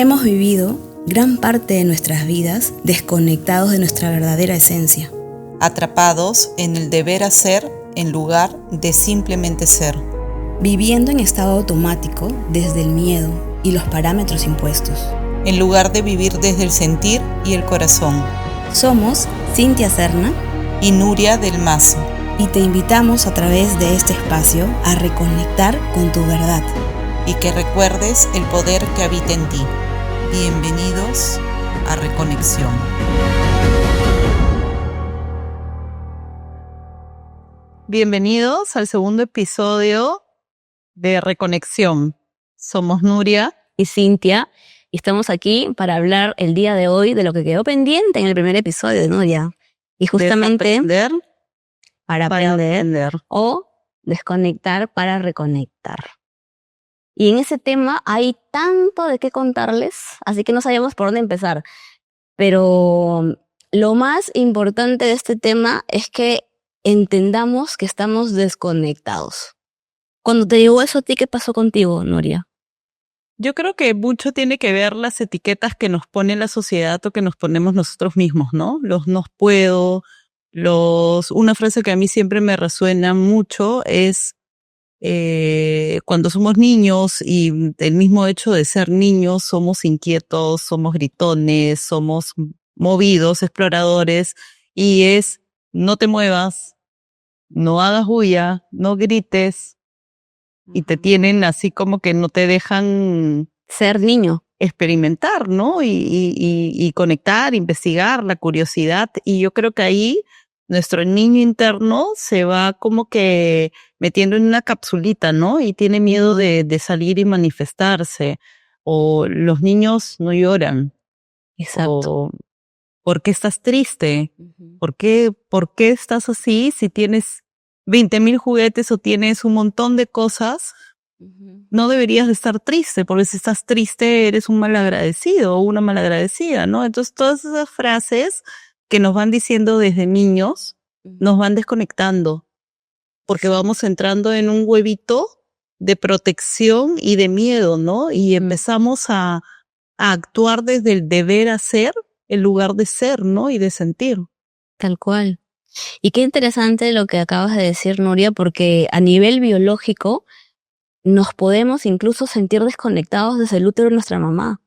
Hemos vivido gran parte de nuestras vidas desconectados de nuestra verdadera esencia, atrapados en el deber hacer en lugar de simplemente ser, viviendo en estado automático desde el miedo y los parámetros impuestos, en lugar de vivir desde el sentir y el corazón. Somos Cintia Serna y Nuria del Mazo, y te invitamos a través de este espacio a reconectar con tu verdad y que recuerdes el poder que habita en ti. Bienvenidos a Reconexión. Bienvenidos al segundo episodio de Reconexión. Somos Nuria y Cintia, y estamos aquí para hablar el día de hoy de lo que quedó pendiente en el primer episodio de Nuria. Y justamente para aprender o desconectar para reconectar. Y en ese tema hay tanto de qué contarles, así que no sabíamos por dónde empezar. Pero lo más importante de este tema es que entendamos que estamos desconectados. Cuando te digo eso, ¿a ti qué pasó contigo, Nuria? Yo creo que mucho tiene que ver las etiquetas que nos pone la sociedad o que nos ponemos nosotros mismos, ¿no? Los no puedo, una frase que a mí siempre me resuena mucho es cuando somos niños y el mismo hecho de ser niños, somos inquietos, somos gritones, somos movidos, exploradores, y es no te muevas, no hagas bulla, no grites, y te tienen así como que no te dejan ser niño, experimentar, ¿no? Y conectar, investigar, la curiosidad. Y yo creo que ahí nuestro niño interno se va como que metiendo en una capsulita, ¿no? Y tiene miedo de salir y manifestarse. O los niños no lloran. Exacto. O ¿por qué estás triste? ¿Por qué estás así si tienes 20,000 juguetes o tienes un montón de cosas? No deberías de estar triste, porque si estás triste eres un malagradecido o una malagradecida, ¿no? Entonces todas esas frases que nos van diciendo desde niños nos van desconectando, porque vamos entrando en un huevito de protección y de miedo, ¿no? Y empezamos a actuar desde el deber hacer en lugar de ser, ¿no? Y de sentir. Tal cual. Y qué interesante lo que acabas de decir, Nuria, porque a nivel biológico nos podemos incluso sentir desconectados desde el útero de nuestra mamá.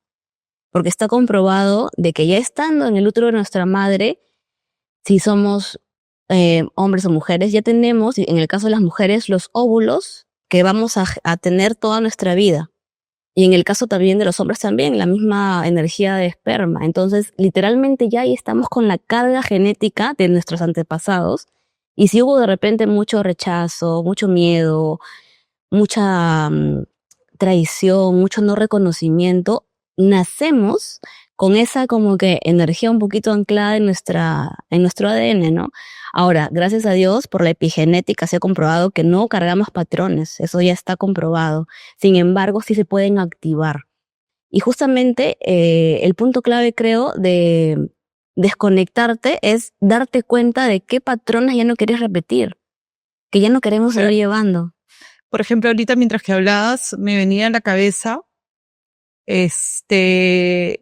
Porque está comprobado de que ya estando en el útero de nuestra madre, si somos hombres o mujeres, ya tenemos, en el caso de las mujeres, los óvulos que vamos a tener toda nuestra vida. Y en el caso también de los hombres también, la misma energía de esperma. Entonces, literalmente ya ahí estamos con la carga genética de nuestros antepasados. Y si hubo de repente mucho rechazo, mucho miedo, mucha traición, mucho no reconocimiento, nacemos con esa como que energía un poquito anclada en nuestro ADN, ¿no? Ahora, gracias a Dios, por la epigenética se ha comprobado que no cargamos patrones, eso ya está comprobado. Sin embargo, sí se pueden activar. Y justamente el punto clave, creo, de desconectarte es darte cuenta de qué patrones ya no quieres repetir, que ya no queremos seguir llevando. Por ejemplo, ahorita mientras que hablabas, me venía a la cabeza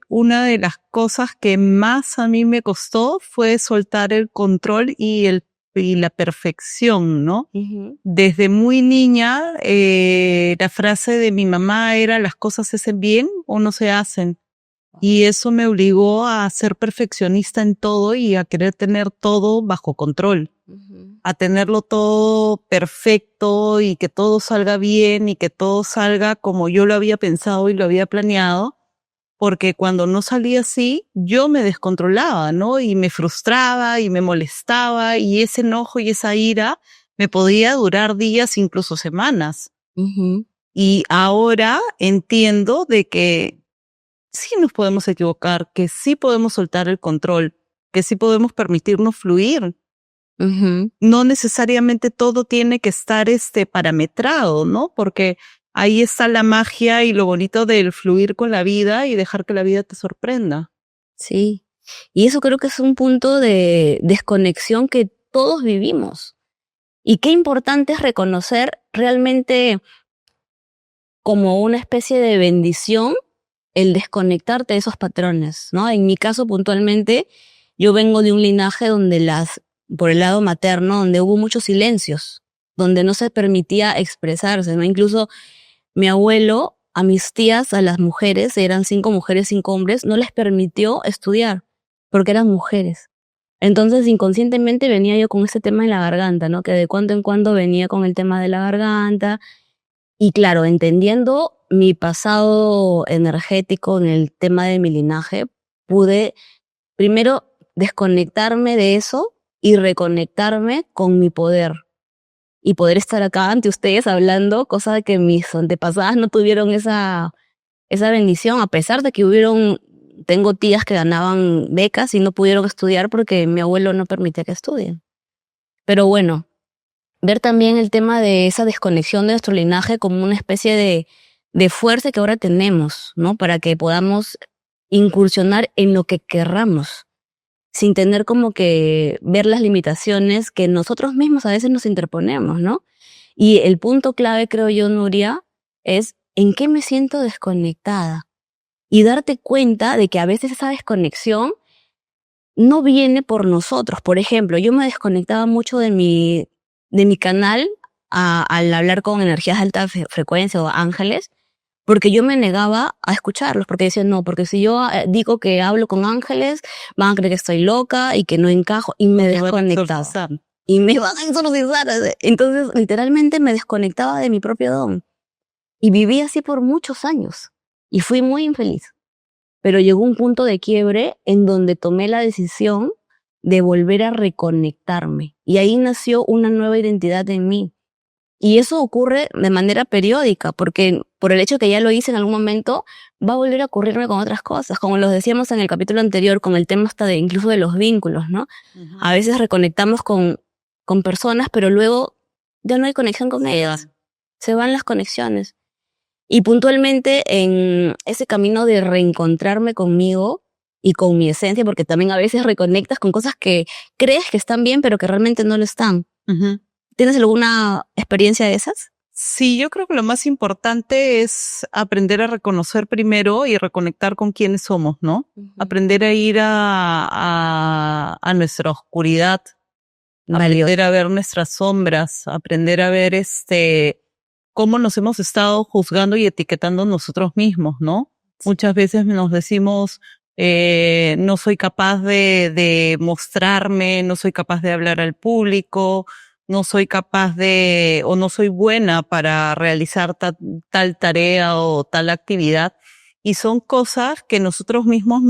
una de las cosas que más a mí me costó fue soltar el control y la perfección, ¿no? Desde muy niña, la frase de mi mamá era: las cosas se hacen bien o no se hacen. Y eso me obligó a ser perfeccionista en todo y a querer tener todo bajo control. A tenerlo todo perfecto y que todo salga bien y que todo salga como yo lo había pensado y lo había planeado, porque cuando no salía así, yo me descontrolaba, ¿no? Y me frustraba y me molestaba, y ese enojo y esa ira me podía durar días, incluso semanas. Y ahora entiendo de que sí nos podemos equivocar, que sí podemos soltar el control, que sí podemos permitirnos fluir. No necesariamente todo tiene que estar parametrado, ¿no? Porque ahí está la magia y lo bonito del fluir con la vida y dejar que la vida te sorprenda. Sí, y eso creo que es un punto de desconexión que todos vivimos. Y qué importante es reconocer realmente como una especie de bendición el desconectarte de esos patrones, ¿no? En mi caso, puntualmente, yo vengo de un linaje donde por el lado materno, donde hubo muchos silencios, donde no se permitía expresarse, ¿no? Incluso mi abuelo, a mis tías, a las mujeres, eran 5 mujeres, 5 hombres, no les permitió estudiar, porque eran mujeres. Entonces, inconscientemente venía yo con este tema en la garganta, ¿no? Que de cuando en cuando venía con el tema de la garganta. Y claro, entendiendo mi pasado energético en el tema de mi linaje, pude primero desconectarme de eso y reconectarme con mi poder. Y poder estar acá ante ustedes hablando, cosa de que mis antepasadas no tuvieron esa bendición, a pesar de que tengo tías que ganaban becas y no pudieron estudiar porque mi abuelo no permitía que estudien. Pero bueno, ver también el tema de esa desconexión de nuestro linaje como una especie de fuerza que ahora tenemos, ¿no? Para que podamos incursionar en lo que querramos, sin tener como que ver las limitaciones que nosotros mismos a veces nos interponemos, ¿no? Y el punto clave, creo yo, Nuria, es ¿en qué me siento desconectada? Y darte cuenta de que a veces esa desconexión no viene por nosotros. Por ejemplo, yo me desconectaba mucho de mi canal al hablar con energías de alta frecuencia o ángeles, porque yo me negaba a escucharlos, porque decía, no, porque si yo digo que hablo con ángeles, van a creer que estoy loca y que no encajo, y me desconectaba. Y me van a exorcizar. Entonces, literalmente me desconectaba de mi propio don. Y viví así por muchos años. Y fui muy infeliz. Pero llegó un punto de quiebre en donde tomé la decisión de volver a reconectarme. Y ahí nació una nueva identidad en mí. Y eso ocurre de manera periódica, porque por el hecho que ya lo hice en algún momento, va a volver a ocurrirme con otras cosas, como lo decíamos en el capítulo anterior, con el tema hasta incluso de los vínculos, ¿no? Uh-huh. A veces reconectamos con personas, pero luego ya no hay conexión con ellas. Se van las conexiones. Y puntualmente en ese camino de reencontrarme conmigo y con mi esencia, porque también a veces reconectas con cosas que crees que están bien, pero que realmente no lo están. Uh-huh. ¿Tienes alguna experiencia de esas? Sí, yo creo que lo más importante es aprender a reconocer primero y reconectar con quiénes somos, ¿no? Uh-huh. Aprender a ir a nuestra oscuridad, aprender a ver nuestras sombras, aprender a ver cómo nos hemos estado juzgando y etiquetando nosotros mismos, ¿no? Sí. Muchas veces nos decimos, no soy capaz de mostrarme, no soy capaz de hablar al público, no soy capaz o no soy buena para realizar tal tarea o tal actividad. Y son cosas que nosotros mismos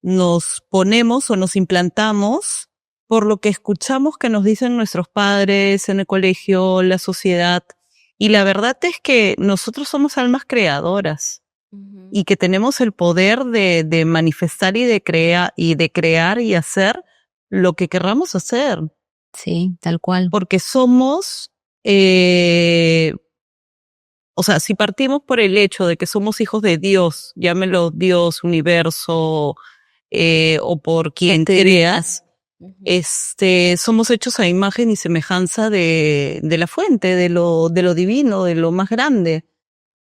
nos ponemos o nos implantamos por lo que escuchamos que nos dicen nuestros padres en el colegio, la sociedad. Y la verdad es que nosotros somos almas creadoras. Uh-huh. Y que tenemos el poder de manifestar y de crear y hacer lo que querramos hacer. Sí, tal cual. Porque somos, o sea, si partimos por el hecho de que somos hijos de Dios, llámelo Dios, universo, o por quien creas, uh-huh. Somos hechos a imagen y semejanza de la fuente, de lo divino, de lo más grande.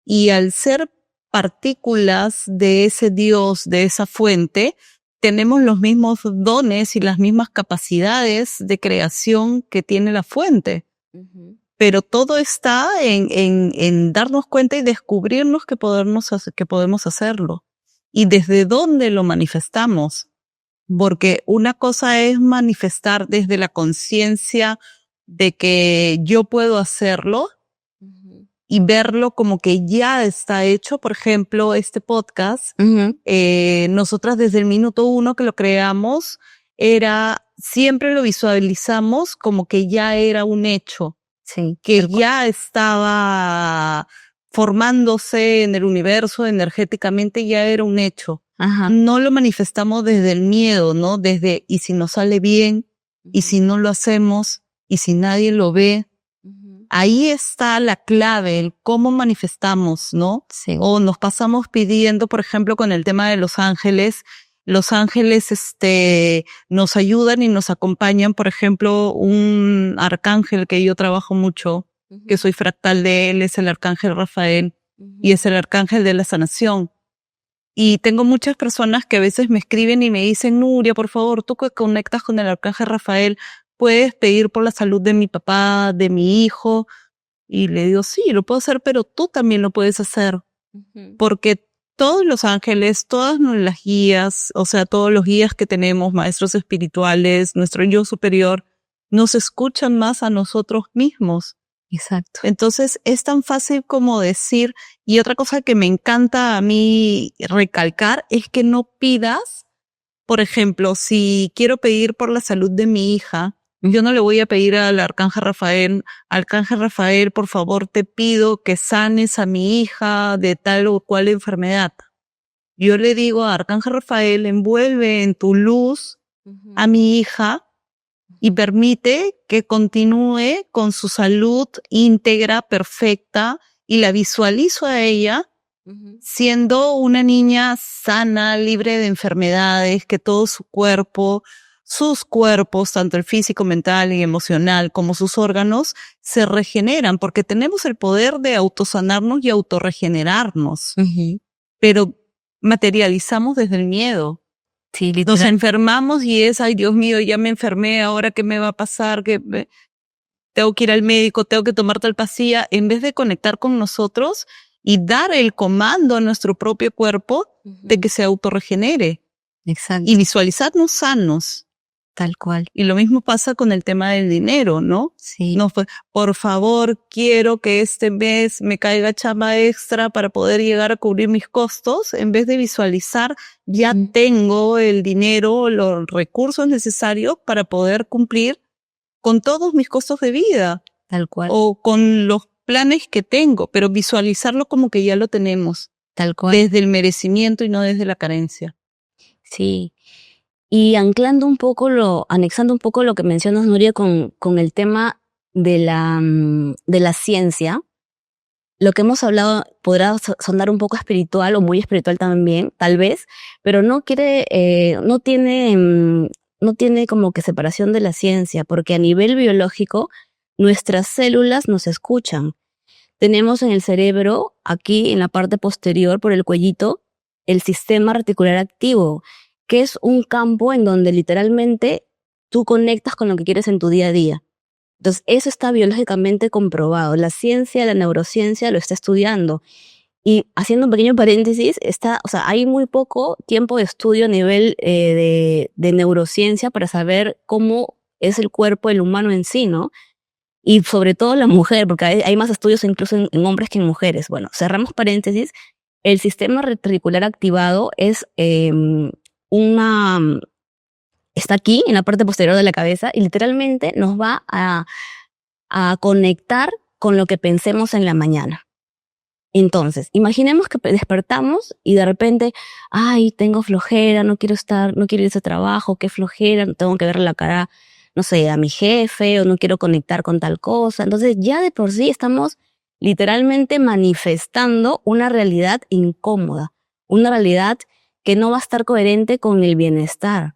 Y al ser partículas de ese Dios, de esa fuente, tenemos los mismos dones y las mismas capacidades de creación que tiene la fuente. Uh-huh. Pero todo está en darnos cuenta y descubrirnos que podemos hacerlo. Y desde dónde lo manifestamos. Porque una cosa es manifestar desde la conciencia de que yo puedo hacerlo, uh-huh. y verlo como que ya está hecho. Por ejemplo, este podcast, uh-huh. Nosotras desde el minuto 1 que lo creamos, siempre lo visualizamos como que ya era un hecho, sí, que ya estaba formándose en el universo energéticamente, ya era un hecho. Ajá. No lo manifestamos desde el miedo, ¿no? Desde, ¿y si nos sale bien? Uh-huh. ¿Y si no lo hacemos? ¿Y si nadie lo ve? Ahí está la clave, el cómo manifestamos, ¿no? Sí. O nos pasamos pidiendo, por ejemplo, con el tema de los ángeles nos ayudan y nos acompañan. Por ejemplo, un arcángel que yo trabajo mucho, uh-huh. que soy fractal de él, es el arcángel Rafael. y es el arcángel de la sanación. Y tengo muchas personas que a veces me escriben y me dicen, Nuria, por favor, tú que conectas con el arcángel Rafael, ¿puedes pedir por la salud de mi papá, de mi hijo? Y le digo, sí, lo puedo hacer, pero tú también lo puedes hacer. Porque todos los ángeles, todas las guías, o sea, todos los guías que tenemos, maestros espirituales, nuestro yo superior, nos escuchan más a nosotros mismos. Exacto. Entonces es tan fácil como decir, y otra cosa que me encanta a mí recalcar es que no pidas, por ejemplo, si quiero pedir por la salud de mi hija, yo no le voy a pedir al arcángel Rafael, por favor te pido que sanes a mi hija de tal o cual enfermedad. Yo le digo a arcángel Rafael, envuelve en tu luz a mi hija y permite que continúe con su salud íntegra, perfecta, y la visualizo a ella siendo una niña sana, libre de enfermedades, que todo su cuerpo, sus cuerpos, tanto el físico, mental y emocional, como sus órganos, se regeneran, porque tenemos el poder de autosanarnos y autorregenerarnos. Pero materializamos desde el miedo. Sí, Nos literal. enfermamos y es, ay Dios mío, ya me enfermé, ahora qué me va a pasar, tengo que ir al médico, tengo que tomar tal pastilla, en vez de conectar con nosotros y dar el comando a nuestro propio cuerpo de que se autorregenere. Exacto. Y visualizarnos sanos. Tal cual. Y lo mismo pasa con el tema del dinero, ¿no? Sí. No, por favor, quiero que este mes me caiga chamba extra para poder llegar a cubrir mis costos. En vez de visualizar, ya tengo el dinero, los recursos necesarios para poder cumplir con todos mis costos de vida. Tal cual. O con los planes que tengo, pero visualizarlo como que ya lo tenemos. Tal cual. Desde el merecimiento y no desde la carencia. Sí. Y anexando un poco lo que mencionas, Nuria, con el tema de la ciencia, lo que hemos hablado podrá sonar un poco espiritual o muy espiritual también, tal vez, pero no tiene como que separación de la ciencia, porque a nivel biológico, nuestras células nos escuchan. Tenemos en el cerebro, aquí en la parte posterior, por el cuellito, el sistema reticular activo, que es un campo en donde literalmente tú conectas con lo que quieres en tu día a día. Entonces, eso está biológicamente comprobado. La ciencia, la neurociencia lo está estudiando. Y haciendo un pequeño paréntesis, hay muy poco tiempo de estudio a nivel de neurociencia para saber cómo es el cuerpo del humano en sí, ¿no? Y sobre todo la mujer, porque hay más estudios incluso en hombres que en mujeres. Bueno, cerramos paréntesis. El sistema reticular activado es está aquí en la parte posterior de la cabeza y literalmente nos va a conectar con lo que pensemos en la mañana. Entonces, imaginemos que despertamos y de repente, ay, tengo flojera, no quiero ir a ese trabajo, qué flojera, tengo que ver la cara, no sé, a mi jefe o no quiero conectar con tal cosa. Entonces, ya de por sí estamos literalmente manifestando una realidad incómoda, una realidad que no va a estar coherente con el bienestar.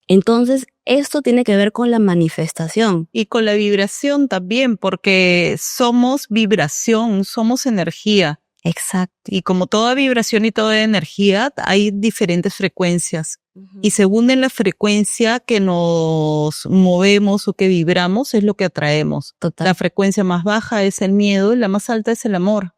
Entonces, esto tiene que ver con la manifestación. Y con la vibración también, porque somos vibración, somos energía. Exacto. Y como toda vibración y toda energía, hay diferentes frecuencias. Y según en la frecuencia que nos movemos o que vibramos, es lo que atraemos. Total. La frecuencia más baja es el miedo y la más alta es el amor.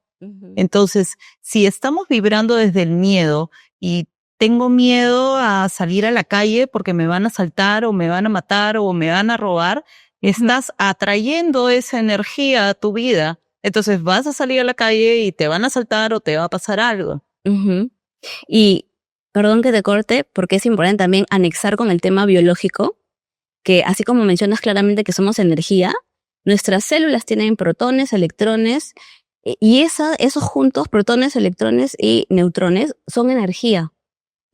Entonces, si estamos vibrando desde el miedo y tengo miedo a salir a la calle porque me van a asaltar o me van a matar o me van a robar, estás atrayendo esa energía a tu vida. Entonces vas a salir a la calle y te van a asaltar o te va a pasar algo. Y perdón que te corte, porque es importante también anexar con el tema biológico, que así como mencionas claramente que somos energía, nuestras células tienen protones, electrones, y esos juntos, protones, electrones y neutrones, son energía.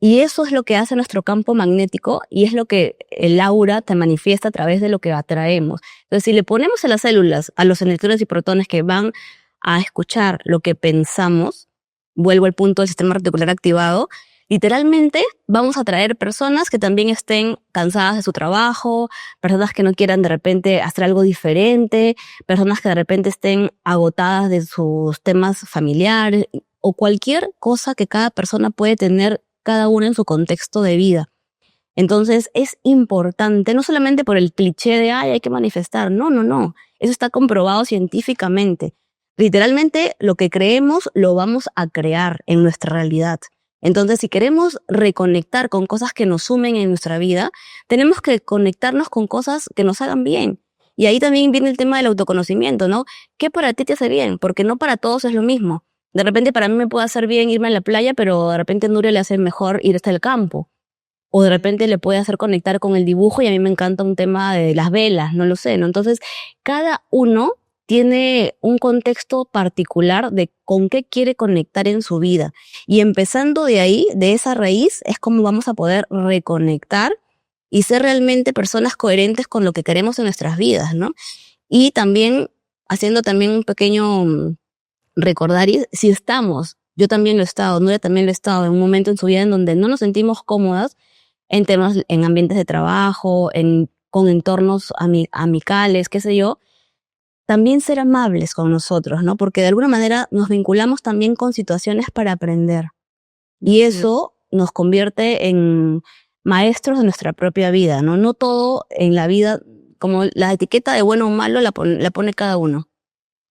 Y eso es lo que hace nuestro campo magnético y es lo que el aura te manifiesta a través de lo que atraemos. Entonces, si le ponemos a las células, a los electrones y protones que van a escuchar lo que pensamos, vuelvo al punto del sistema reticular activado, Literalmente vamos a traer personas que también estén cansadas de su trabajo, personas que no quieran de repente hacer algo diferente, personas que de repente estén agotadas de sus temas familiares o cualquier cosa que cada persona puede tener, cada uno en su contexto de vida. Entonces es importante, no solamente por el cliché de hay que manifestar, no. Eso está comprobado científicamente. Literalmente lo que creemos lo vamos a crear en nuestra realidad. Entonces, si queremos reconectar con cosas que nos sumen en nuestra vida, tenemos que conectarnos con cosas que nos hagan bien. Y ahí también viene el tema del autoconocimiento, ¿no? ¿Qué para ti te hace bien? Porque no para todos es lo mismo. De repente para mí me puede hacer bien irme a la playa, pero de repente a Nuria le hace mejor ir hasta el campo. O de repente le puede hacer conectar con el dibujo y a mí me encanta un tema de las velas, no lo sé, ¿no? Entonces, cada uno tiene un contexto particular de con qué quiere conectar en su vida. Y empezando de ahí, de esa raíz, es como vamos a poder reconectar y ser realmente personas coherentes con lo que queremos en nuestras vidas, ¿no? Y también, haciendo también un pequeño recordar, si estamos, yo también lo he estado, Nuria también lo he estado, en un momento en su vida en donde no nos sentimos cómodas en temas, en ambientes de trabajo, con entornos amicales, qué sé yo, también ser amables con nosotros, ¿no? Porque de alguna manera nos vinculamos también con situaciones para aprender. Y eso nos convierte en maestros de nuestra propia vida, ¿no? No todo en la vida, como la etiqueta de bueno o malo la pone cada uno.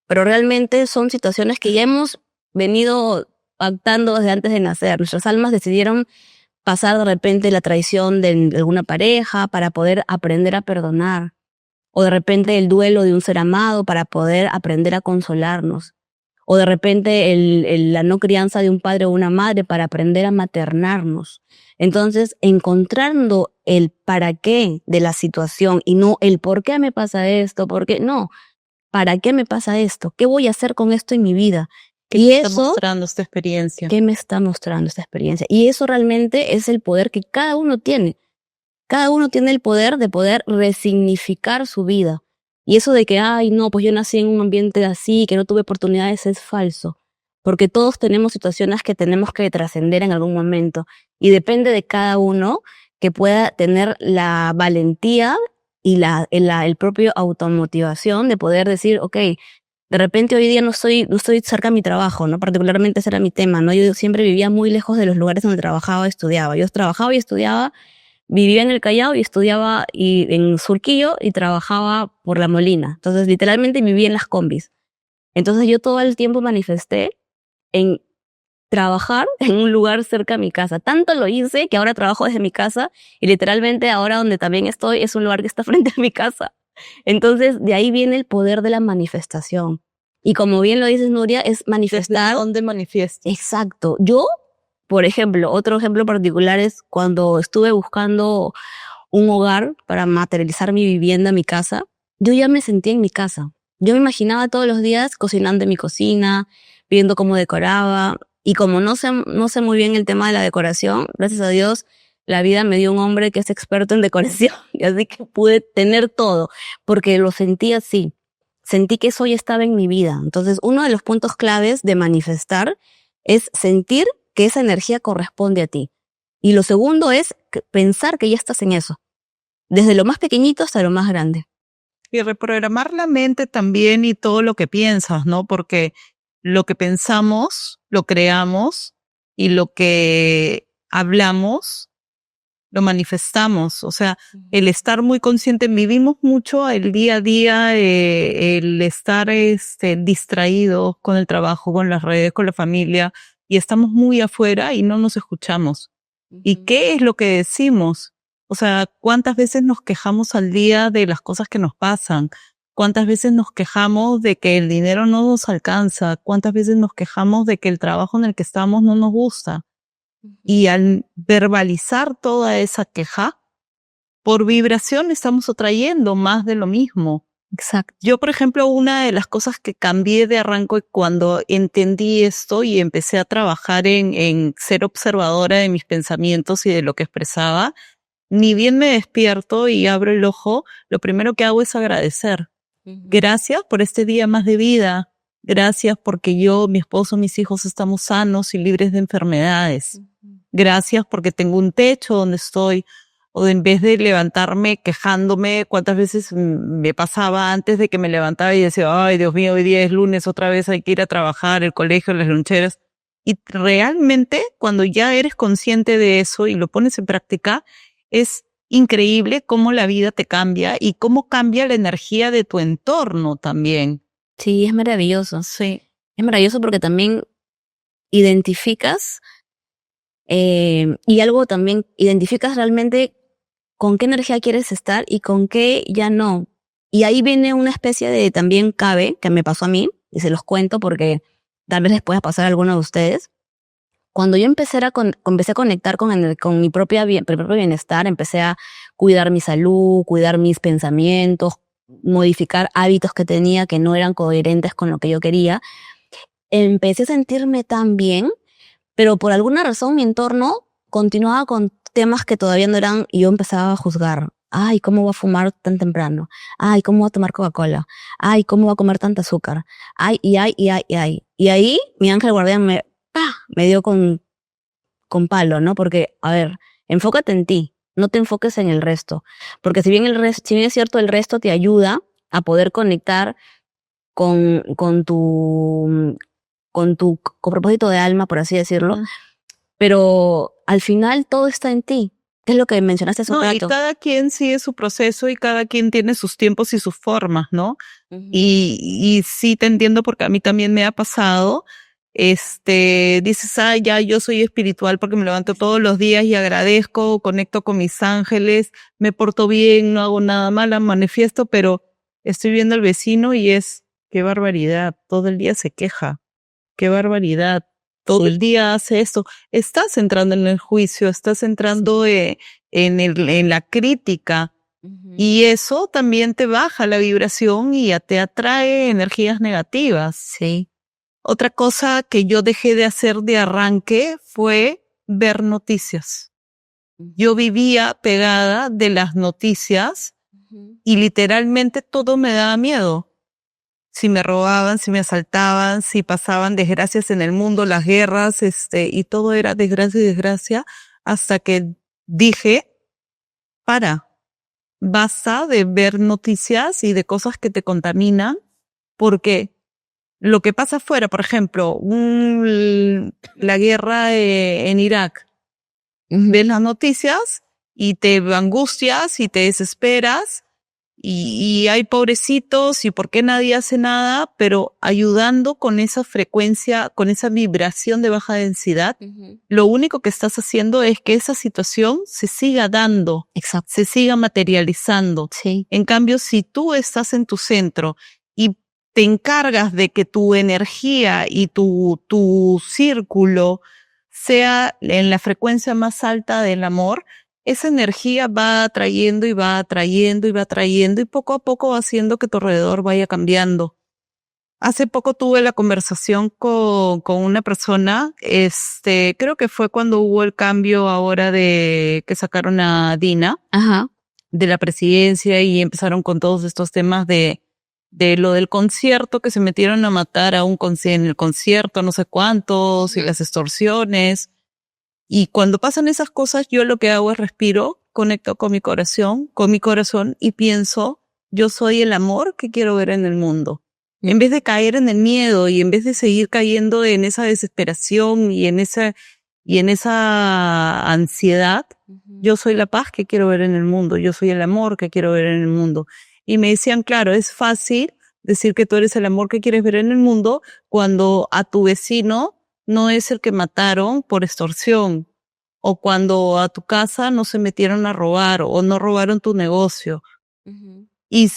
Pero realmente son situaciones que ya hemos venido pactando desde antes de nacer. Nuestras almas decidieron pasar de repente la traición de alguna pareja para poder aprender a perdonar. O de repente el duelo de un ser amado para poder aprender a consolarnos. O de repente la no crianza de un padre o una madre para aprender a maternarnos. Entonces, encontrando el para qué de la situación y no el por qué me pasa esto, no, ¿para qué me pasa esto? ¿Qué voy a hacer con esto en mi vida? ¿Qué me está mostrando esta experiencia? ¿Qué me está mostrando esta experiencia? Y eso realmente es el poder que cada uno tiene. Cada uno tiene el poder de poder resignificar su vida. Y eso de que, ay, no, pues yo nací en un ambiente así, que no tuve oportunidades, es falso. Porque todos tenemos situaciones que tenemos que trascender en algún momento. Y depende de cada uno que pueda tener la valentía y el propio automotivación de poder decir, ok, de repente hoy día no estoy cerca de mi trabajo, ¿no? Particularmente ese era mi tema, ¿no? Yo siempre vivía muy lejos de los lugares donde trabajaba y estudiaba. Yo trabajaba y estudiaba, vivía en el Callao y estudiaba en Surquillo y trabajaba por La Molina. Entonces, literalmente vivía en las combis. Entonces, yo todo el tiempo manifesté en trabajar en un lugar cerca de mi casa. Tanto lo hice que ahora trabajo desde mi casa y literalmente ahora donde también estoy es un lugar que está frente a mi casa. Entonces, de ahí viene el poder de la manifestación. Y como bien lo dices, Nuria, es manifestar. ¿Desde dónde manifiestas? Exacto. Yo, por ejemplo, otro ejemplo particular es cuando estuve buscando un hogar para materializar mi vivienda, mi casa, yo ya me sentía en mi casa. Yo me imaginaba todos los días cocinando en mi cocina, viendo cómo decoraba. Y como no sé muy bien el tema de la decoración, gracias a Dios, la vida me dio un hombre que es experto en decoración. Y así que pude tener todo, porque lo sentí así. Sentí que eso ya estaba en mi vida. Entonces, uno de los puntos claves de manifestar es sentir que esa energía corresponde a ti. Y lo segundo es pensar que ya estás en eso. Desde lo más pequeñito hasta lo más grande. Y reprogramar la mente también y todo lo que piensas, ¿no? Porque lo que pensamos, lo creamos y lo que hablamos, lo manifestamos. O sea, el estar muy consciente, vivimos mucho el día a día, el estar distraídos con el trabajo, con las redes, con la familia, y estamos muy afuera y no nos escuchamos. ¿Y qué es lo que decimos? O sea, ¿cuántas veces nos quejamos al día de las cosas que nos pasan? ¿Cuántas veces nos quejamos de que el dinero no nos alcanza? ¿Cuántas veces nos quejamos de que el trabajo en el que estamos no nos gusta? Y al verbalizar toda esa queja, por vibración estamos atrayendo más de lo mismo. Exacto. Yo, por ejemplo, una de las cosas que cambié de arranco cuando entendí esto y empecé a trabajar en ser observadora de mis pensamientos y de lo que expresaba, ni bien me despierto y abro el ojo, lo primero que hago es agradecer. Gracias por este día más de vida. Gracias porque yo, mi esposo, mis hijos estamos sanos y libres de enfermedades. Gracias porque tengo un techo donde estoy. O en vez de levantarme quejándome, cuántas veces me pasaba antes de que me levantaba y decía, ay, Dios mío, hoy día es lunes, otra vez hay que ir a trabajar, el colegio, las loncheras. Y realmente, cuando ya eres consciente de eso y lo pones en práctica, es increíble cómo la vida te cambia y cómo cambia la energía de tu entorno también. Sí, es maravilloso. Sí. Es maravilloso porque también identificas y algo también, identificas realmente con qué energía quieres estar y con qué ya no. Y ahí viene una especie de también cabe que me pasó a mí, y se los cuento porque tal vez les pueda pasar a alguno de ustedes. Cuando yo empecé a conectar con mi propio bienestar, empecé a cuidar mi salud, cuidar mis pensamientos, modificar hábitos que tenía que no eran coherentes con lo que yo quería, empecé a sentirme tan bien, pero por alguna razón mi entorno continuaba con temas que todavía no eran, y yo empezaba a juzgar. Ay, ¿cómo va a fumar tan temprano? Ay, ¿cómo va a tomar Coca-Cola? Ay, ¿cómo va a comer tanta azúcar? Ay, y ahí mi ángel guardián me dio con palo, ¿no? Porque, a ver, enfócate en ti, no te enfoques en el resto. Porque si bien es cierto, el resto te ayuda a poder conectar con tu con propósito de alma, por así decirlo, pero al final todo está en ti. ¿Qué es lo que mencionaste hace un rato? Y cada quien sigue su proceso y cada quien tiene sus tiempos y sus formas, ¿no? Y sí te entiendo porque a mí también me ha pasado. Dices, ya yo soy espiritual porque me levanto todos los días y agradezco, conecto con mis ángeles, me porto bien, no hago nada malo, manifiesto, pero estoy viendo al vecino y qué barbaridad, todo el día se queja, qué barbaridad, todo el día hace esto. Estás entrando en el juicio, estás entrando en la crítica. Y eso también te baja la vibración y te atrae energías negativas. Sí. Otra cosa que yo dejé de hacer de arranque fue ver noticias. Yo vivía pegada de las noticias y literalmente todo me daba miedo. Si me robaban, si me asaltaban, si pasaban desgracias en el mundo, las guerras, y todo era desgracia y desgracia, hasta que dije, basta de ver noticias y de cosas que te contaminan, porque lo que pasa afuera, por ejemplo, la guerra en Irak, ves las noticias y te angustias y te desesperas y hay pobrecitos y por qué nadie hace nada, pero ayudando con esa frecuencia, con esa vibración de baja densidad, lo único que estás haciendo es que esa situación se siga dando, se siga materializando. Sí. En cambio, si tú estás en tu centro y te encargas de que tu energía y tu círculo sea en la frecuencia más alta del amor, esa energía va atrayendo y va atrayendo y va atrayendo y poco a poco va haciendo que tu alrededor vaya cambiando. Hace poco tuve la conversación con una persona, creo que fue cuando hubo el cambio ahora de que sacaron a Dina de la presidencia y empezaron con todos estos temas de lo del concierto, que se metieron a matar a en el concierto, no sé cuántos, y las extorsiones. Y cuando pasan esas cosas, yo lo que hago es respiro, conecto con mi corazón y pienso, yo soy el amor que quiero ver en el mundo. En vez de caer en el miedo y en vez de seguir cayendo en esa desesperación y en esa ansiedad, yo soy la paz que quiero ver en el mundo, yo soy el amor que quiero ver en el mundo. Y me decían, claro, es fácil decir que tú eres el amor que quieres ver en el mundo cuando a tu vecino no es el que mataron por extorsión, o cuando a tu casa no se metieron a robar o no robaron tu negocio. Y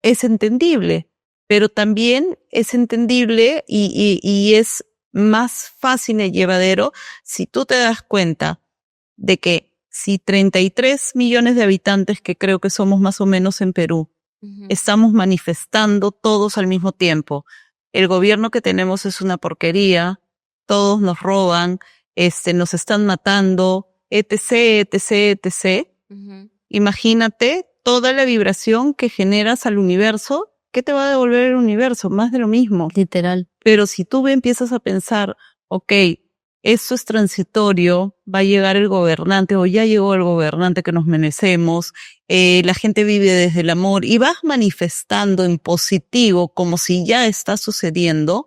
es entendible, pero también es entendible y es más fácil y llevadero si tú te das cuenta de que si 33 millones de habitantes, que creo que somos más o menos en Perú, estamos manifestando todos al mismo tiempo. El gobierno que tenemos es una porquería, todos nos roban, nos están matando, etc, etc, etc. Imagínate toda la vibración que generas al universo ¿qué te va a devolver el universo? Más de lo mismo. Literal. Pero si tú empiezas a pensar, ok, esto es transitorio, va a llegar el gobernante o ya llegó el gobernante que nos merecemos, la gente vive desde el amor y vas manifestando en positivo como si ya está sucediendo,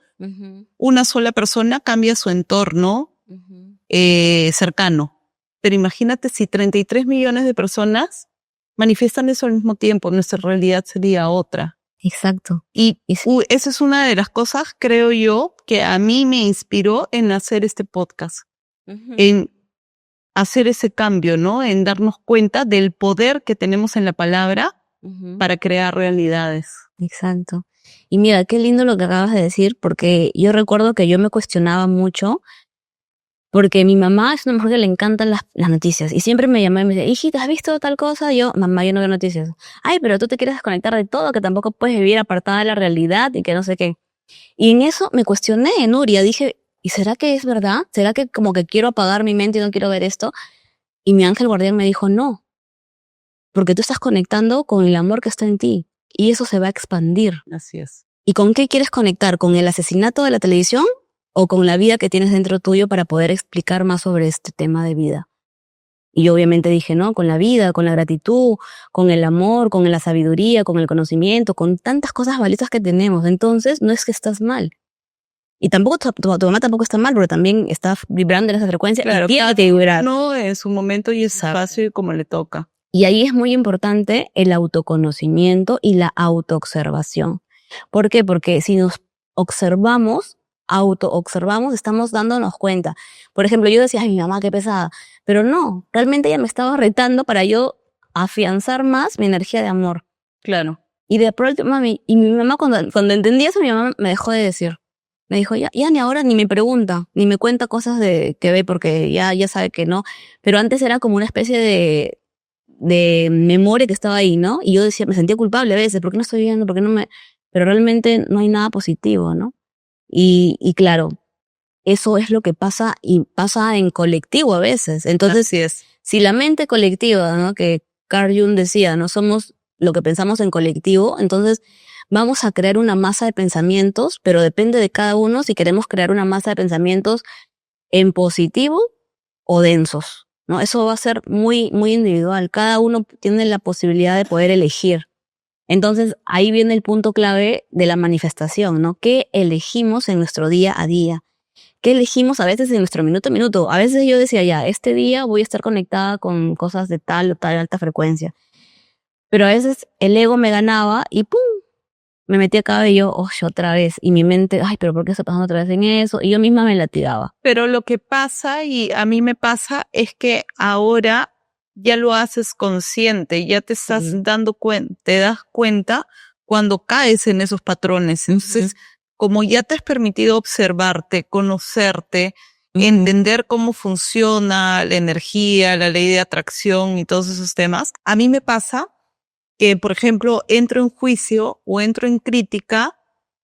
una sola persona cambia su entorno cercano. Pero imagínate si 33 millones de personas manifiestan eso al mismo tiempo, nuestra realidad sería otra. Exacto. Y esa es una de las cosas, creo yo, que a mí me inspiró en hacer este podcast, en hacer ese cambio, ¿no? En darnos cuenta del poder que tenemos en la palabra para crear realidades. Exacto. Y mira, qué lindo lo que acabas de decir, porque yo recuerdo que yo me cuestionaba mucho, porque mi mamá es una mujer que le encantan las noticias, y siempre me llamaba y me decía, hijita, ¿has visto tal cosa? Yo, mamá, yo no veo noticias. Ay, pero tú te quieres desconectar de todo, que tampoco puedes vivir apartada de la realidad y que no sé qué. Y en eso me cuestioné, Nuria, dije, ¿y será que es verdad? ¿Será que como que quiero apagar mi mente y no quiero ver esto? Y mi ángel guardián me dijo, no, porque tú estás conectando con el amor que está en ti y eso se va a expandir. Así es. ¿Y con qué quieres conectar? ¿Con el asesinato de la televisión o con la vida que tienes dentro tuyo para poder explicar más sobre este tema de vida? Y yo obviamente dije, no, con la vida, con la gratitud, con el amor, con la sabiduría, con el conocimiento, con tantas cosas valiosas que tenemos. Entonces, no es que estás mal. Y tampoco tu mamá tampoco está mal, porque también está vibrando en esa frecuencia. Claro, y tiene que vibrar. No, en su momento y espacio y como le toca. Y ahí es muy importante el autoconocimiento y la autoobservación. ¿Por qué? Porque si nos observamos, autoobservamos, estamos dándonos cuenta. Por ejemplo, yo decía, ay, mi mamá, qué pesada. Pero no, realmente ella me estaba retando para yo afianzar más mi energía de amor. Claro. Y de pronto, mi mamá cuando entendí eso, mi mamá me dejó de decir. Me dijo, ya ni ahora ni me pregunta, ni me cuenta cosas que ve, porque ya sabe que no. Pero antes era como una especie de memoria que estaba ahí, ¿no? Y yo decía, me sentía culpable a veces, ¿por qué no estoy viendo? ¿Por qué no me...? Pero realmente no hay nada positivo, ¿no? Y claro, eso es lo que pasa, y pasa en colectivo a veces. Entonces, así es. Si la mente colectiva, ¿no? Que Carl Jung decía, no somos lo que pensamos en colectivo, entonces vamos a crear una masa de pensamientos, pero depende de cada uno si queremos crear una masa de pensamientos en positivo o densos, ¿no? Eso va a ser muy, muy individual. Cada uno tiene la posibilidad de poder elegir. Entonces, ahí viene el punto clave de la manifestación, ¿no? ¿Qué elegimos en nuestro día a día? ¿Qué elegimos a veces en nuestro minuto a minuto? A veces yo decía, ya, este día voy a estar conectada con cosas de tal o tal alta frecuencia. Pero a veces el ego me ganaba y ¡pum! Me metía acá y yo, otra vez. Y mi mente, ay, pero ¿por qué está pasando otra vez en eso? Y yo misma me latigaba. Pero lo que pasa, y a mí me pasa, es que ahora ya lo haces consciente, ya te estás dando cuenta, te das cuenta cuando caes en esos patrones. Entonces, como ya te has permitido observarte, conocerte, entender cómo funciona la energía, la ley de atracción y todos esos temas, a mí me pasa que, por ejemplo, entro en juicio o entro en crítica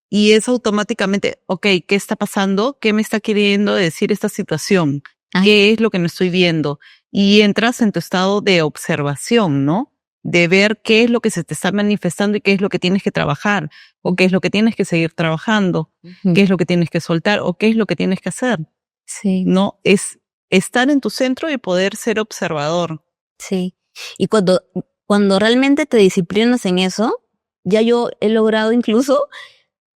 y es automáticamente, ok, ¿qué está pasando? ¿Qué me está queriendo decir esta situación? ¿Qué es lo que no estoy viendo? Y entras en tu estado de observación, ¿no? De ver qué es lo que se te está manifestando y qué es lo que tienes que trabajar, o qué es lo que tienes que seguir trabajando, qué es lo que tienes que soltar, o qué es lo que tienes que hacer. Sí. ¿No? Es estar en tu centro y poder ser observador. Sí. Y cuando realmente te disciplinas en eso, ya yo he logrado incluso,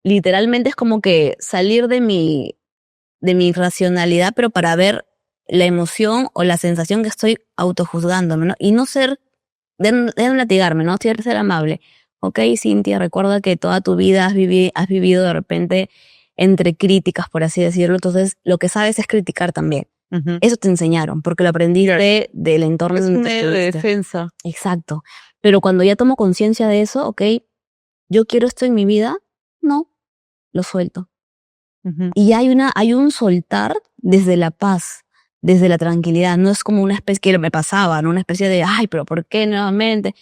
literalmente es como que salir de mi racionalidad, pero para ver la emoción o la sensación que estoy autojuzgándome, ¿no? Y no de no latigarme, ¿no? Ser amable. Ok, Cintia, recuerda que toda tu vida has vivido de repente entre críticas, por así decirlo, entonces lo que sabes es criticar también. Eso te enseñaron, porque lo aprendiste del entorno. Es una defensa. Exacto. Pero cuando ya tomo conciencia de eso, ok, ¿yo quiero esto en mi vida? No, lo suelto. Y hay un soltar desde la paz, desde la tranquilidad. No es como una especie que me pasaba, ¿no? Una especie de, ay, pero ¿por qué nuevamente?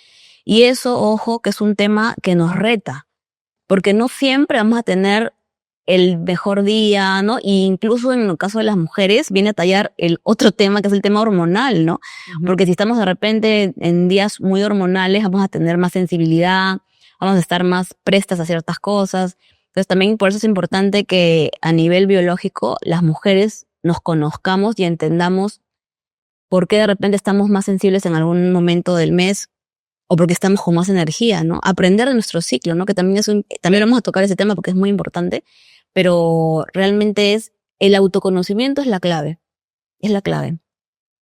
Y eso, ojo, que es un tema que nos reta, porque no siempre vamos a tener el mejor día, ¿no? Y incluso en el caso de las mujeres viene a tallar el otro tema, que es el tema hormonal, ¿no? Porque si estamos de repente en días muy hormonales, vamos a tener más sensibilidad, vamos a estar más prestas a ciertas cosas. Entonces también por eso es importante que a nivel biológico las mujeres nos conozcamos y entendamos por qué de repente estamos más sensibles en algún momento del mes o porque estamos con más energía, ¿no? Aprender de nuestro ciclo, ¿no? Que también también vamos a tocar ese tema porque es muy importante, pero realmente el autoconocimiento es la clave. Es la clave.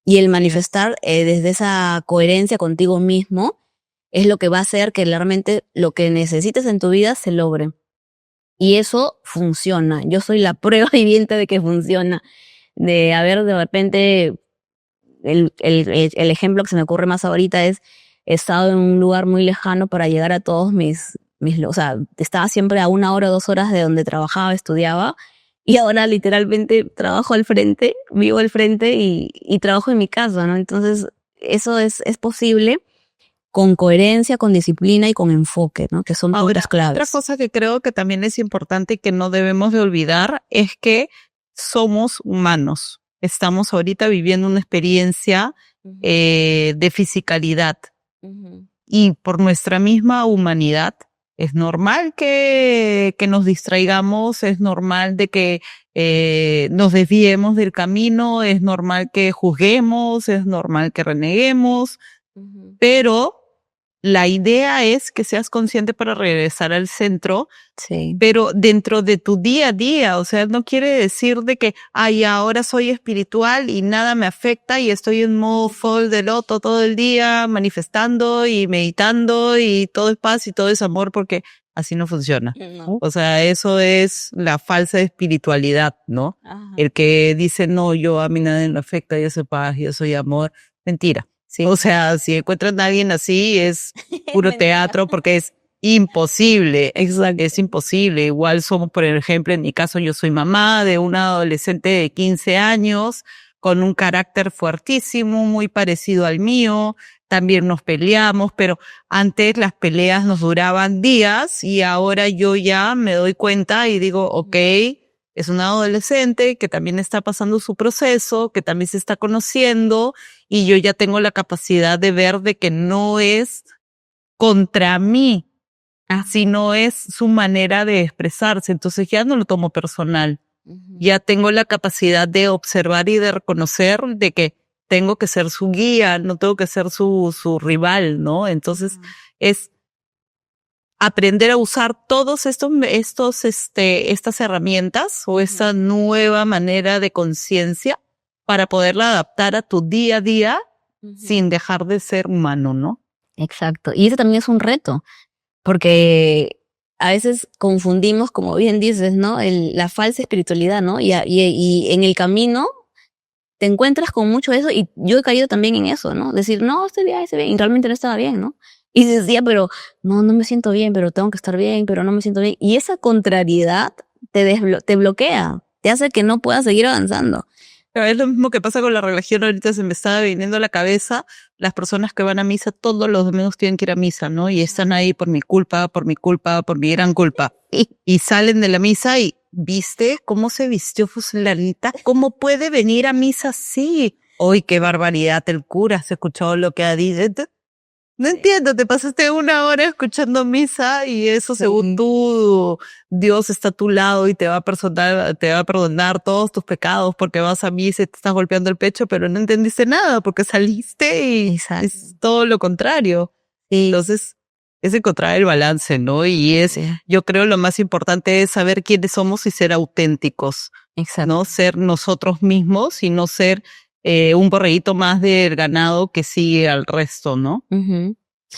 Y el manifestar desde esa coherencia contigo mismo es lo que va a hacer que realmente lo que necesites en tu vida se logre. Y eso funciona. Yo soy la prueba viviente de que funciona. De haber de repente, el ejemplo que se me ocurre más ahorita es, he estado en un lugar muy lejano para llegar a todos o sea, estaba siempre a 1 hora o 2 horas de donde trabajaba, estudiaba, y ahora literalmente trabajo al frente, vivo al frente y trabajo en mi casa, ¿no? Entonces, eso es posible con coherencia, con disciplina y con enfoque, ¿no? Que son puntos claves. Otra cosa que creo que también es importante y que no debemos de olvidar es que somos humanos. Estamos ahorita viviendo una experiencia de fisicalidad. Y por nuestra misma humanidad, es normal que nos distraigamos, es normal de que nos desviemos del camino, es normal que juzguemos, es normal que reneguemos, pero la idea es que seas consciente para regresar al centro, sí, pero dentro de tu día a día, o sea, no quiere decir de que, ay, ahora soy espiritual y nada me afecta y estoy en modo full de loto todo el día manifestando y meditando y todo es paz y todo es amor, porque así no funciona. No. O sea, eso es la falsa espiritualidad, ¿no? Ajá. El que dice, no, a mí nada me afecta, yo soy paz, yo soy amor. Mentira. Sí. O sea, si encuentran a alguien así, es puro teatro porque es imposible. Exacto. Es imposible. Igual somos, por ejemplo, en mi caso, yo soy mamá de una adolescente de 15 años con un carácter fuertísimo, muy parecido al mío. También nos peleamos, pero antes las peleas nos duraban días y ahora yo ya me doy cuenta y digo, okay, es una adolescente que también está pasando su proceso, que también se está conociendo y yo ya tengo la capacidad de ver de que no es contra mí, sino es su manera de expresarse. Entonces ya no lo tomo personal. Ya tengo la capacidad de observar y de reconocer de que tengo que ser su guía, no tengo que ser su rival, ¿no? Entonces es aprender a usar todos estas herramientas o esa nueva manera de conciencia para poderla adaptar a tu día a día sin dejar de ser humano, ¿no? Exacto. Y eso también es un reto, porque a veces confundimos, como bien dices, ¿no? La falsa espiritualidad, ¿no? Y en el camino te encuentras con mucho de eso y yo he caído también en eso, ¿no? Decir, no, estoy bien, y realmente no estaba bien, ¿no? Y decía, pero no me siento bien, pero tengo que estar bien, pero no me siento bien. Y esa contrariedad te bloquea, te hace que no puedas seguir avanzando. Pero es lo mismo que pasa con la religión. Ahorita se me estaba viniendo a la cabeza las personas que van a misa todos los domingos tienen que ir a misa, ¿no? Y están ahí por mi culpa, por mi gran culpa. Y salen de la misa y, ¿viste cómo se vistió fulanita? ¿Cómo puede venir a misa así? ¡Uy, qué barbaridad! El cura, ¿has escuchado lo que ha dicho? No entiendo, te pasaste 1 hora escuchando misa y eso según tú, Dios está a tu lado y te va a perdonar todos tus pecados porque vas a misa y te estás golpeando el pecho, pero no entendiste nada porque saliste y es todo lo contrario. Entonces, es encontrar el balance, ¿no? Y yo creo lo más importante es saber quiénes somos y ser auténticos. Exacto. ¿No? Ser nosotros mismos y no ser un borreguito más del ganado que sigue al resto, ¿no?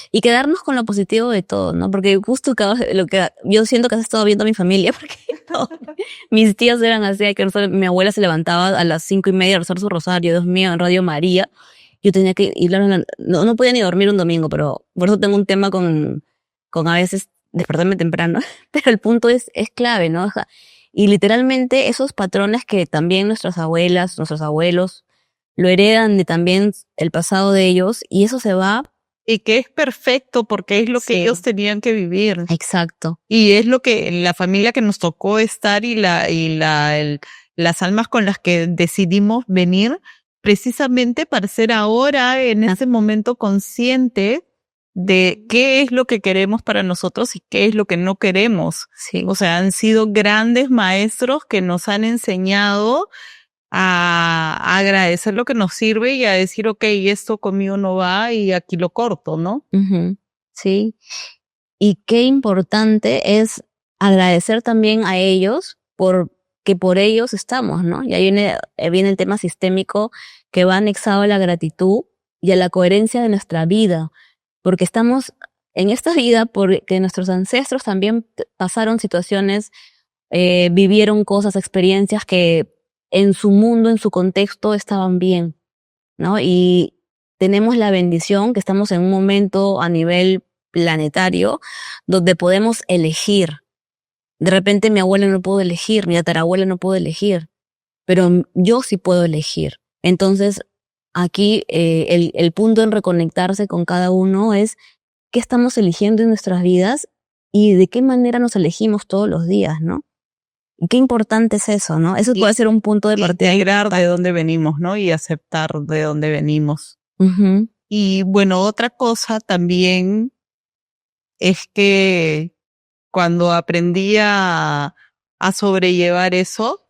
Y quedarnos con lo positivo de todo, ¿no? Porque justo yo siento que has estado viendo a mi familia, porque mis tías eran así, mi abuela se levantaba a las 5:30 a rezar su rosario, Dios mío, en Radio María. Yo tenía que ir, no podía ni dormir un domingo, pero por eso tengo un tema con a veces despertarme temprano. Pero el punto es clave, ¿no? Y literalmente esos patrones que también nuestras abuelas, nuestros abuelos, lo heredan de también el pasado de ellos y eso se va. Y que es perfecto porque es lo que ellos tenían que vivir. Exacto. Y es lo que la familia que nos tocó estar y las almas con las que decidimos venir precisamente para ser ahora en ese momento consciente de qué es lo que queremos para nosotros y qué es lo que no queremos. Sí. O sea, han sido grandes maestros que nos han enseñado a agradecer lo que nos sirve y a decir, ok, esto conmigo no va y aquí lo corto, ¿no? Uh-huh. Sí. Y qué importante es agradecer también a ellos porque por ellos estamos, ¿no? Y ahí viene el tema sistémico que va anexado a la gratitud y a la coherencia de nuestra vida, porque estamos en esta vida porque nuestros ancestros también pasaron situaciones, vivieron cosas, experiencias que en su mundo, en su contexto estaban bien, ¿no? Y tenemos la bendición que estamos en un momento a nivel planetario donde podemos elegir. De repente mi abuela no pudo elegir, mi tatarabuela no pudo elegir, pero yo sí puedo elegir. Entonces, aquí el punto en reconectarse con cada uno es qué estamos eligiendo en nuestras vidas y de qué manera nos elegimos todos los días, ¿no? Y qué importante es eso, ¿no? Eso puede ser un punto de partida. Integrar de dónde venimos, ¿no? Y aceptar de dónde venimos. Uh-huh. Y bueno, otra cosa también es que cuando aprendí a sobrellevar eso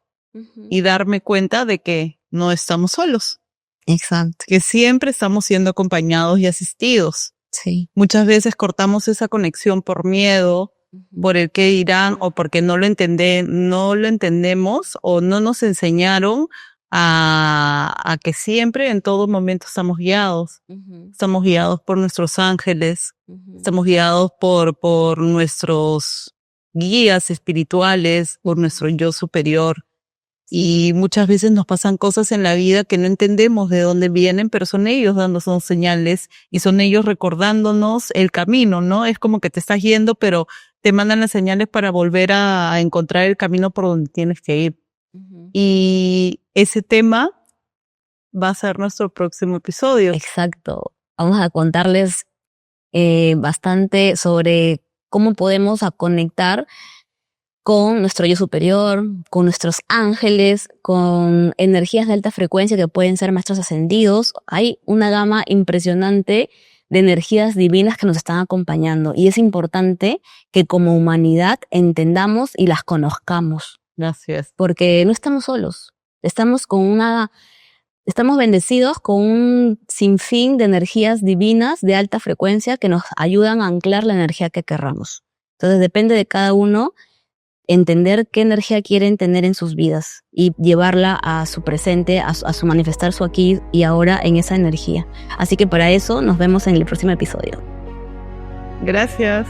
y darme cuenta de que no estamos solos. Exacto. Que siempre estamos siendo acompañados y asistidos. Sí. Muchas veces cortamos esa conexión por miedo, por el qué dirán o porque no lo entendemos o no nos enseñaron a que siempre en todo momento estamos guiados. Estamos guiados por nuestros ángeles, estamos guiados por nuestros guías espirituales, por nuestro yo superior. Y muchas veces nos pasan cosas en la vida que no entendemos de dónde vienen, pero son ellos dándonos señales y son ellos recordándonos el camino, ¿no? Es como que te estás yendo, pero te mandan las señales para volver a encontrar el camino por donde tienes que ir. Y ese tema va a ser nuestro próximo episodio. Exacto. Vamos a contarles bastante sobre cómo podemos conectar con nuestro yo superior, con nuestros ángeles, con energías de alta frecuencia que pueden ser maestros ascendidos. Hay una gama impresionante de energías divinas que nos están acompañando y es importante que como humanidad entendamos y las conozcamos. Gracias. Porque no estamos solos. Estamos bendecidos con un sinfín de energías divinas de alta frecuencia que nos ayudan a anclar la energía que querramos. Entonces depende de cada uno entender qué energía quieren tener en sus vidas y llevarla a su presente, a su manifestar su aquí y ahora en esa energía. Así que para eso nos vemos en el próximo episodio. Gracias.